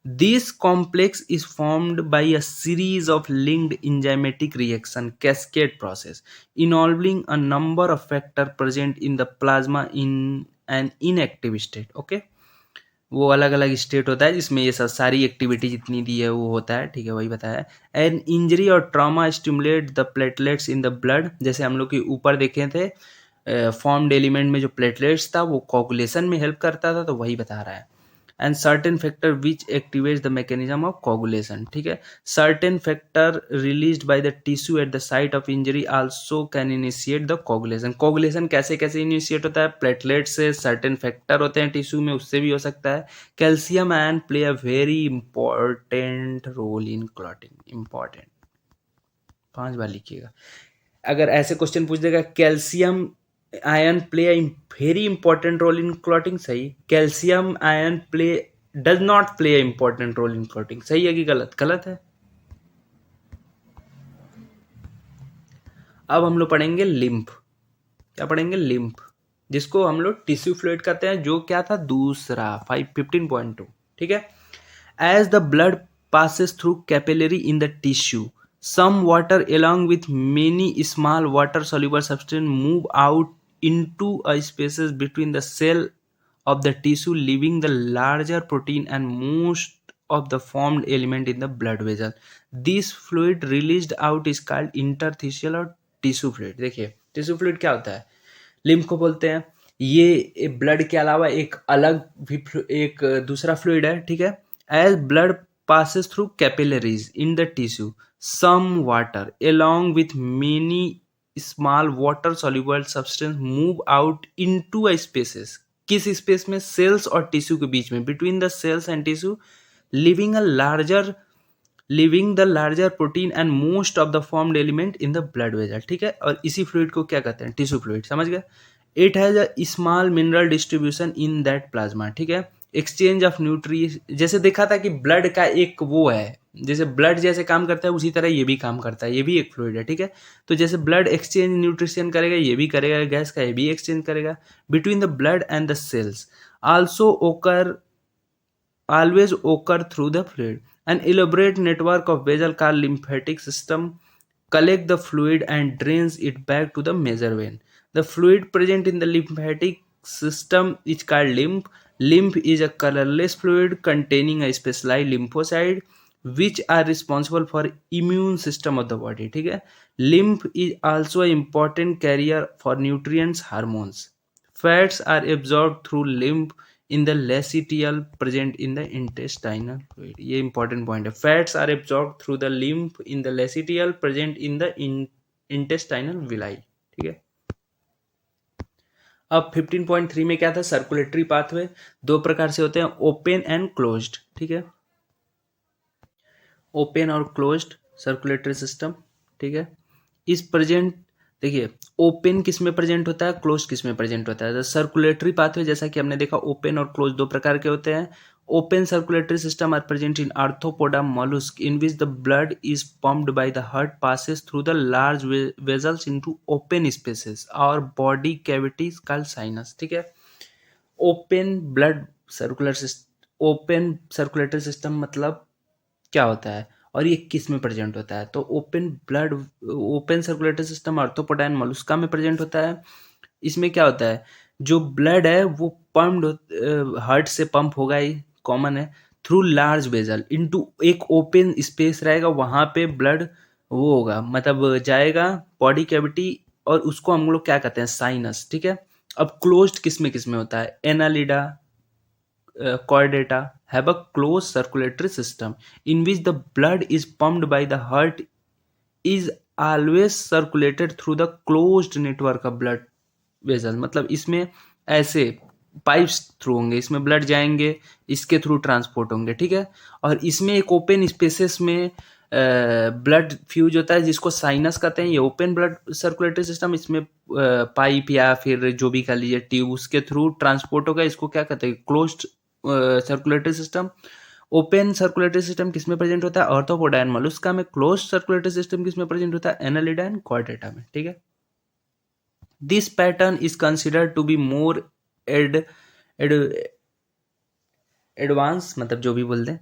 This complex is formed by a series of linked enzymatic reaction cascade process involving a number of factors present in the plasma in an inactive state. Okay, वो अलग अलग स्टेट होता है जिसमें ये सब सारी एक्टिविटी जितनी दी है वो होता है, ठीक है, वही बताया. एन इंजरी और trauma stimulate the platelets in the blood. जैसे हम लोग के ऊपर देखे थे फॉर्म्ड एलिमेंट में जो प्लेटलेट्स था वो कोगुलेशन में हेल्प करता था, तो वही बता रहा है. And certain factor which activates the mechanism of coagulation. ठीक है, certain factor released by the tissue at the site of injury also can initiate the coagulation. Coagulation कैसे कैसे इनिशिएट होता है? प्लेटलेट से. सर्टेन फैक्टर होते हैं टिश्यू में, उससे भी हो सकता है. Calcium ion play a very important role in clotting. Important 5 बार लिखिएगा. अगर ऐसे क्वेश्चन पूछ देगा calcium ion play a very important role in clotting, सही. Calcium ion play does not play a important role in clotting, सही है कि गलत? गलत है. अब हम लोग पढ़ेंगे लिम्फ. क्या पढ़ेंगे? लिम्फ, जिसको हम लोग टिश्यू फ्लूइड कहते हैं, जो क्या था? दूसरा 15.2. ठीक है. As the blood passes through capillary in the tissue, some water along with many small water-soluble substance move out into a spaces between the cell of the tissue, leaving the larger protein and most of the formed element in the blood vessel. This fluid released out is called interstitial or tissue fluid. देखिए टिश्यू फ्लूइड क्या होता है, लिम्फ को बोलते हैं. ये ब्लड के अलावा एक अलग भी एक दूसरा फ्लूइड है. ठीक है. As blood passes through capillaries in the tissue, some water along with many small water soluble substance move out into a spaces. किस स्पेस में? सेल्स और टिश्यू के बीच में, between the cells and tissue, leaving the larger protein and most of the formed element in the blood vessel. ठीक है. और इसी फ्लूइड को क्या कहते हैं? Tissue fluid. समझ गए. It has a small mineral distribution in that plasma. ठीक है. एक्सचेंज ऑफ न्यूट्री, जैसे देखा था कि ब्लड का एक वो है, जैसे ब्लड जैसे काम करता है उसी तरह ये भी काम करता है, ये भी एक फ्लूइड है. ठीक है. तो जैसे ब्लड एक्सचेंज न्यूट्रिशन करेगा, ये भी करेगा, गैस का ये भी एक्सचेंज करेगा between the blood and the cells. Also occur always occur through the fluid. An elaborate network of vessels called lymphatic system collect the fluid and drains it back to the major vein. The fluid present in the lymphatic system is called lymph. Lymph is a colorless fluid containing a specialized lymphocyte which are responsible for immune system of the body. ठीक है. Lymph is also an important carrier for nutrients, hormones. Fats are absorbed through lymph in the lacteal present in the intestinal fluid. ये important point है. Fats are absorbed through the lymph in the lacteal present in the intestinal villi. ठीक है. अब 15.3 में क्या था? Circulatory pathway. दो प्रकार से होते हैं, ओपन एंड क्लोज्ड. ठीक है. ओपन और क्लोज्ड सर्कुलेटरी सिस्टम. ठीक है. इस प्रेजेंट, देखिए ओपन किस में प्रेजेंट होता है, क्लोज किस में प्रेजेंट होता है. सर्कुलेटरी पाथवे जैसा कि हमने देखा ओपन और क्लोज दो प्रकार के होते हैं. Open circulatory system are present in arthropoda mollusc in which the blood is pumped by the heart passes through the large vessels into open spaces और बॉडी कैविटीज कॉल्ड साइनस. ठीक है. Open blood circular system, open circulatory system मतलब क्या होता है और ये किस में प्रेजेंट होता है? तो open circulatory system arthropoda and mollusca में प्रेजेंट होता है. इसमें क्या होता है, जो ब्लड है वो पंप्ड हार्ट से पंप होगा, ही कॉमन है, थ्रू लार्ज वेजल इनटू एक ओपन स्पेस रहेगा, वहां पे ब्लड वो होगा, मतलब जाएगा बॉडी कैविटी, और उसको हम लोग क्या कहते हैं? साइनस. ठीक है. अब क्लोज्ड किस में होता है? Annelida, chordata have a closed circulatory system in which the blood is pumped by the heart is always circulated through the closed network of blood vessels. मतलब इसमें ऐसे पाइप्स थ्रू होंगे, इसमें ब्लड जाएंगे, इसके थ्रू ट्रांसपोर्ट होंगे. ठीक है. और इसमें एक ओपन स्पेसेस में ब्लड फ्यूज होता है जिसको साइनस कहते हैं. ये ओपन ब्लड सर्कुलेटरी सिस्टम, इसमें पाइप या फिर जो भी कह लीजिए ट्यूब, उसके थ्रू ट्रांसपोर्ट होगा, इसको क्या कहते हैं? Closed circulatory system. Open circulatory system किसमें प्रेजेंट होता है? आर्थ्रोपोडा एंड मोलस्का में. क्लोज सर्कुलेटरी सिस्टम किसमें प्रेजेंट होता है? एनालिडा एंड क्वाड्रेटा में. ठीक है. This pattern is considered to be more advance, मतलब जो भी बोल दें,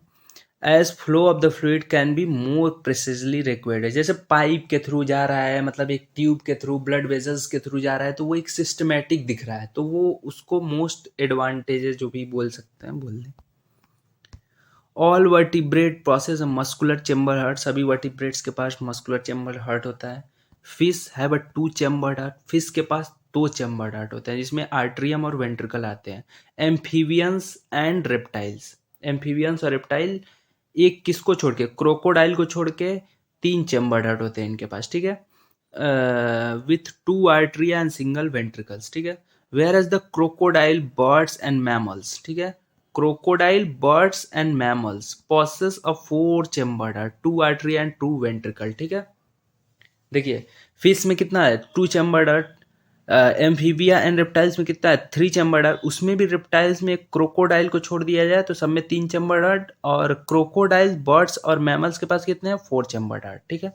as flow of the fluid can be more precisely required. जैसे पाइप के थ्रू जा रहा है, मतलब एक ट्यूब के थ्रू, ब्लड वेजल्स के थ्रू जा रहा है, तो वो एक सिस्टमेटिक दिख रहा है, तो वो उसको मोस्ट एडवांटेजेस जो भी बोल सकते हैं बोल दें। All vertebrate process muscular chamber heart, सभी वर्टिब्रेट्स के पास मस्कुलर चेम्बर हार्ट होता है। Fish have a to chambered heart, fish के पास दो चेम्बर्ड हार्ट होता है जिसमें आर्ट्रियम और वेंट्रिकल आते हैं। एम्फीबियंस एंड रेप्टाइल्स, एम्फीबियंस और रेप्टाइल एक किसको छोड़ के, क्रोकोडाइल को छोड़ के तीन चेम्बर्ड हार्ट होते हैं इनके पास, ठीक है, with two atria and single ventricles, ठीक है। Whereas the crocodile birds and mammals, ठीक है, crocodile birds and mammals possess a four chambered heart, two artery and two ventricle, ठीक है। देखिए फिश में कितना है, two chambered heart. Amphibia and reptiles में कितना है, थ्री चैम्बर्ड हार्ट। उसमें भी रेप्टाइल्स में क्रोकोडाइल को छोड़ दिया जाए तो सब में तीन चैम्बर्ड हार्ट, और क्रोकोडाइल बर्ड्स और मैमल्स के पास कितने हैं, फोर चैम्बर्ड हार्ट, ठीक है।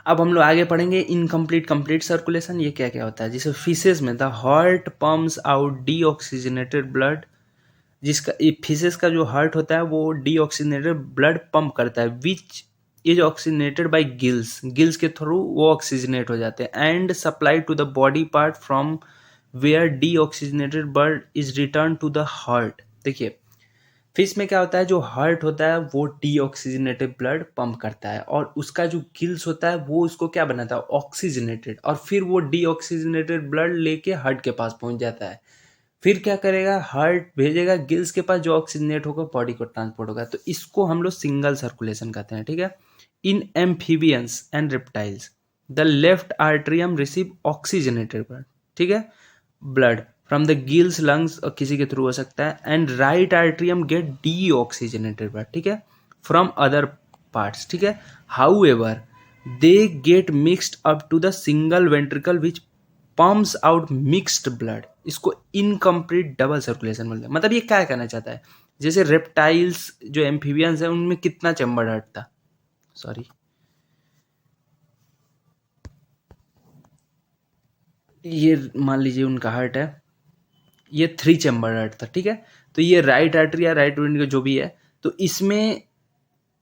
अब हम लोग आगे पढ़ेंगे इनकम्प्लीट कंप्लीट सर्कुलेशन, ये क्या क्या होता है। जैसे फिशेज में the heart pumps out deoxygenated blood, जिसका फिशेस का जो हार्ट होता है वो डीऑक्सीजनेटेड ब्लड पंप करता है, which is oxygenated by gills, gills के थ्रू वो ऑक्सीजनेट हो जाते हैं, and supply to the body part from where deoxygenated blood is return to the heart. देखिए फिश में क्या होता है, जो हार्ट होता है वो डीऑक्सीजनेटेड ब्लड पंप करता है, और उसका जो गिल्स होता है वो उसको क्या बनाता है, ऑक्सीजनेटेड, और फिर वो डीऑक्सीजनेटेड ब्लड लेके हार्ट के पास पहुंच जाता है। फिर क्या करेगा, हार्ट भेजेगा गिल्स के पास, जो ऑक्सीजनेट होगा बॉडी को ट्रांसपोर्ट होगा, तो इसको हम लोग सिंगल सर्कुलेशन कहते हैं, ठीक है। In amphibians and reptiles the left atrium receive oxygenated blood, ठीक है, blood from the gills lungs, और किसी के थ्रू हो सकता है, and right atrium get deoxygenated blood, ठीक है, फ्रॉम अदर पार्ट्स, ठीक है। However they get mixed up to the single ventricle which pumps out mixed blood, इसको इनकम्प्लीट डबल सर्कुलेशन बोलते हैं। मतलब ये क्या कहना चाहता है, जैसे रेप्टाइल्स जो एम्फीबियंस है उनमें कितना चैम्बर हार्ट था, सॉरी, ये मान लीजिए उनका हार्ट है, ये थ्री चैम्बर हार्ट था, ठीक है। तो ये राइट आर्टरी या राइट वेंट्रिकल जो भी है, तो इसमें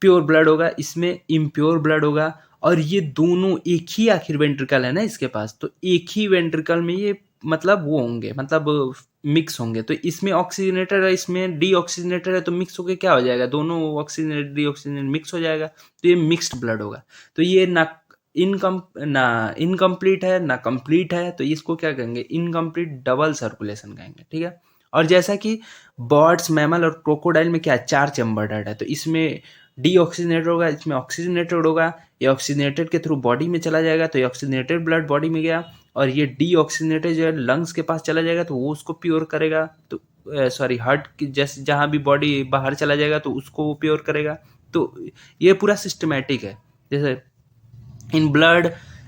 प्योर ब्लड होगा, इसमें इम्प्योर ब्लड होगा, और ये दोनों एक ही आखिर वेंट्रिकल है ना इसके पास, तो एक ही वेंट्रिकल में ये मतलब वो होंगे, मतलब मिक्स होंगे, तो इसमें ऑक्सीजनेटेड है, इसमें डीऑक्सीजनेटेड है, तो मिक्स होके क्या हो जाएगा, दोनों ऑक्सीजनेटेड डीऑक्सीजनेटेड मिक्स हो जाएगा, तो ये मिक्स्ड ब्लड होगा। तो ये ना इनकम्प्लीट है ना कंप्लीट है, तो इसको क्या कहेंगे, इनकम्प्लीट डबल सर्कुलेशन कहेंगे, ठीक है। और जैसा कि बर्ड्स, मैमल और क्रोकोडाइल में क्या है, चार चैम्बर्ड हार्ट है, तो इसमें डीऑक्सीजनेटेड होगा, इसमें ऑक्सीजनेटेड होगा, ये ऑक्सीजनेटेड के थ्रू बॉडी में चला जाएगा, तो ये ऑक्सीजनेटेड ब्लड बॉडी में गया, और ये डीऑक्सीजनेटेड जो है लंग्स के पास चला जाएगा, तो वो उसको प्योर करेगा, तो सॉरी हार्ट की जैसे जहाँ भी बॉडी बाहर चला जाएगा तो उसको वो प्योर करेगा। तो ये पूरा सिस्टमेटिक है। जैसे in blood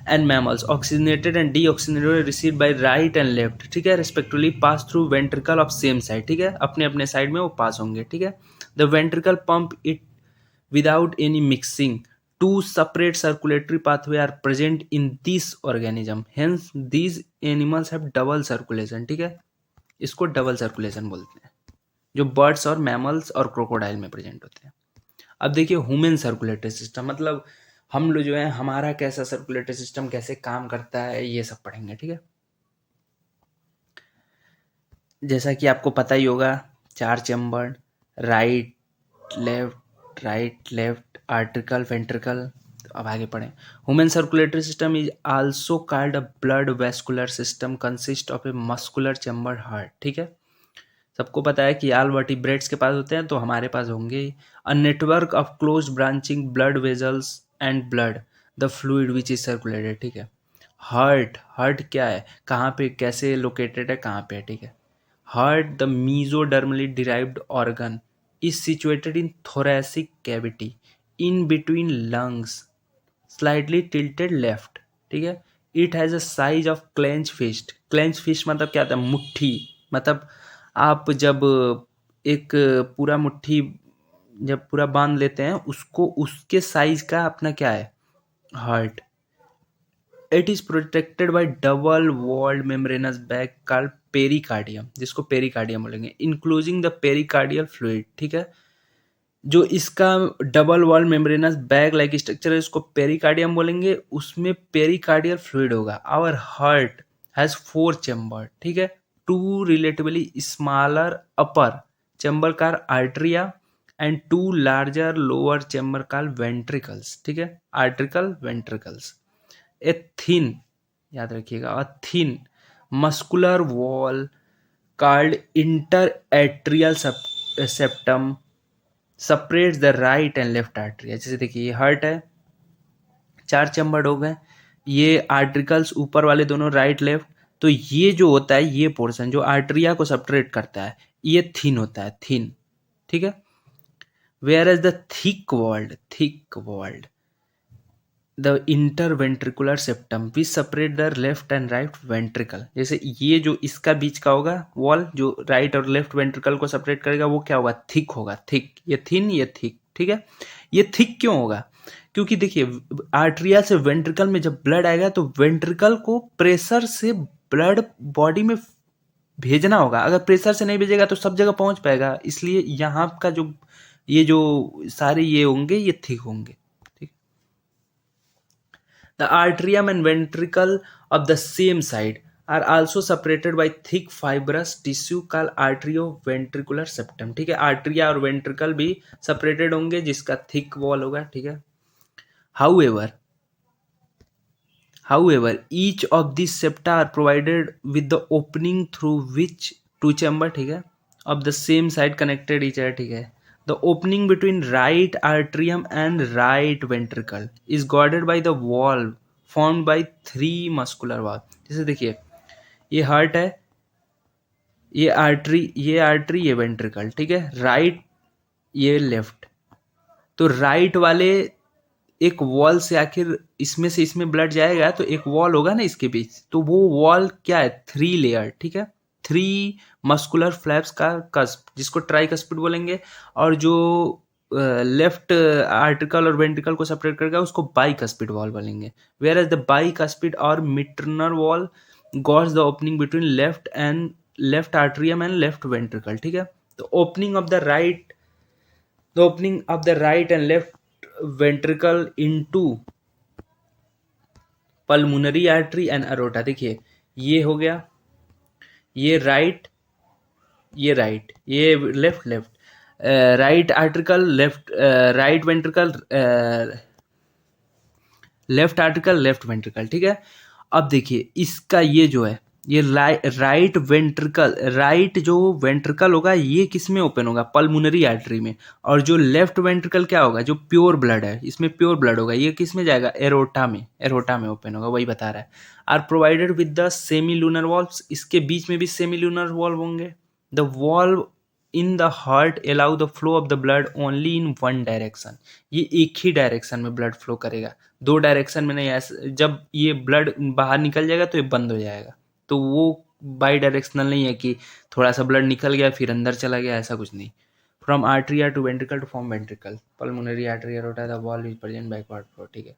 and mammals oxygenated and deoxygenated received by right and left, ठीक है, respectively pass through ventricle of same side, ठीक है, अपने अपने साइड में वो पास होंगे, ठीक है। The ventricle pump it without any mixing. Two separate circulatory pathways are present in this organism. Hence, these animals have double circulation. ठीक है, इसको डबल सर्कुलेशन बोलते हैं, जो बर्ड्स और मैमल्स और क्रोकोडाइल में प्रेजेंट होते हैं। अब देखिए ह्यूमन सर्कुलेटरी सिस्टम, मतलब हम लोग जो है हमारा कैसा सर्कुलेटरी सिस्टम कैसे काम करता है ये सब पढ़ेंगे, ठीक है। जैसा कि आपको पता ही होगा, चार chamber, right left article ventricle. अब आगे पढ़ें। Human circulatory system is also called a blood vascular system consist of a muscular chamber heart, ठीक है। सबको पता है कि ऑल वर्टिब्रेट्स के पास होते हैं, तो हमारे पास होंगे a network of close branching blood vessels and blood the fluid which is circulated, ठीक है। हार्ट, हार्ट क्या है, कहाँ पे कैसे लोकेटेड है, कहाँ पे है, ठीक है। Heart, the mesodermally derived organ, is situated in thoracic cavity in between lungs, slightly tilted left, ठीक है। It has a size of clenched fist. Clenched fist मतलब क्या होता है, मुट्ठी, मतलब आप जब एक पूरा मुट्ठी जब पूरा बांध लेते हैं उसको, उसके साइज का अपना क्या है, heart. It is protected by double walled membranous bag called pericardium, जिसको पेरिकार्डियम बोलेंगे, इंक्लूजिंग द पेरिकार्डियल फ्लूइड, ठीक है। जो इसका double wall membranous bag like structure है उसको पेरिकार्डियम बोलेंगे, उसमें पेरिकार्डियल फ्लूइड होगा। आवर हार्ट हैज 4 चेम्बर, ठीक है। 2 relatively smaller upper chamber called atria and 2 larger lower chamber called ventricles, ठीक है। आर्ट्रिकल वेंट्रिकल्स। ए थिन, याद रखिएगा, a thin muscular wall called inter atrial septum separates the right and left artery. जैसे देखिए ये हार्ट है, 4 चैम्बर्ड हो गए, ये आर्ट्रिकल्स ऊपर वाले दोनों राइट लेफ्ट। तो ये जो होता है ये पोर्शन जो आर्टरिया को सेपरेट करता है ये थिन होता है, थिन, ठीक है। Whereas the thick walled the interventricular septum which separate the left and right ventricle. जैसे ये जो इसका बीच का होगा वॉल जो राइट और लेफ्ट वेंट्रिकल को सेपरेट करेगा वो क्या होगा, थिक होगा, थिक। ये थिन, ये थिक, ठीक है। ये थिक क्यों होगा, क्योंकि देखिए आर्टरिया से वेंट्रिकल में जब ब्लड आएगा तो वेंट्रिकल को प्रेशर से ब्लड बॉडी में भेजना होगा। अगर प्रेशर से नहीं भेजेगा तो सब जगह पहुंच पाएगा, इसलिए यहाँ का जो ये जो सारे ये होंगे ये थिक होंगे। The atrium and ventricle of the same side are also separated by thick fibrous tissue called atrioventricular septum, ठीक है। आर्ट्रिया और वेंट्रिकल भी सेपरेटेड होंगे जिसका थिक वॉल होगा, ठीक है। However, however, each of these septa are provided with the opening through which two chamber, ठीक है, of the same side connected each other, ठीक है। The opening between right atrium and right ventricle is guarded by the valve formed by 3 muscular valve। जैसे देखिए ये हार्ट है, ये आर्टरी ये वेंट्रिकल, ठीक है। राइट ये लेफ्ट, तो राइट वाले एक वॉल से आखिर इसमें से इसमें ब्लड जाएगा तो एक वॉल होगा ना इसके बीच, तो वो वॉल क्या है, 3 लेयर, ठीक है। 3 मस्कुलर फ्लैप्स का कस्प जिसको ट्राइकस्पिड बोलेंगे, और जो लेफ्ट आर्टिकल और वेंट्रिकल को सेपरेट करेगा उसको बाइकस्पिड वॉल बोलेंगे। वेयर एज द बाइकस्पिड और mitral valve guards the opening between left atrium and left ventricle, ठीक है। तो opening of the right and left ventricle into pulmonary artery and aorta। देखिए ये हो गया, ये राइट, ये left, right article, right ventricle, left article, left ventricle, ठीक है। अब देखिए इसका ये जो है ये राइट वेंट्रिकल, राइट जो वेंट्रिकल होगा ये किस में ओपन होगा, पल्मोनरी आर्टरी में। और जो लेफ्ट वेंट्रिकल क्या होगा, जो प्योर ब्लड है इसमें प्योर ब्लड होगा, ये किस में जाएगा, एरोटा में ओपन होगा, वही बता रहा है। Are provided with the semilunar valves, इसके बीच में भी सेमी लूनर वॉल्व होंगे। The valve in the heart allow the flow of the blood only in one direction, ये एक ही डायरेक्शन में ब्लड फ्लो करेगा, 2 डायरेक्शन में नहीं। ऐसे जब ये ब्लड बाहर निकल जाएगा तो ये बंद हो जाएगा, तो वो बाई डायरेक्शनल नहीं है कि थोड़ा सा ब्लड निकल गया फिर अंदर चला गया, ऐसा कुछ नहीं। From atria to ventricle to form ventricle pulmonary artery aorta the wall is present backward flow, ठीक है।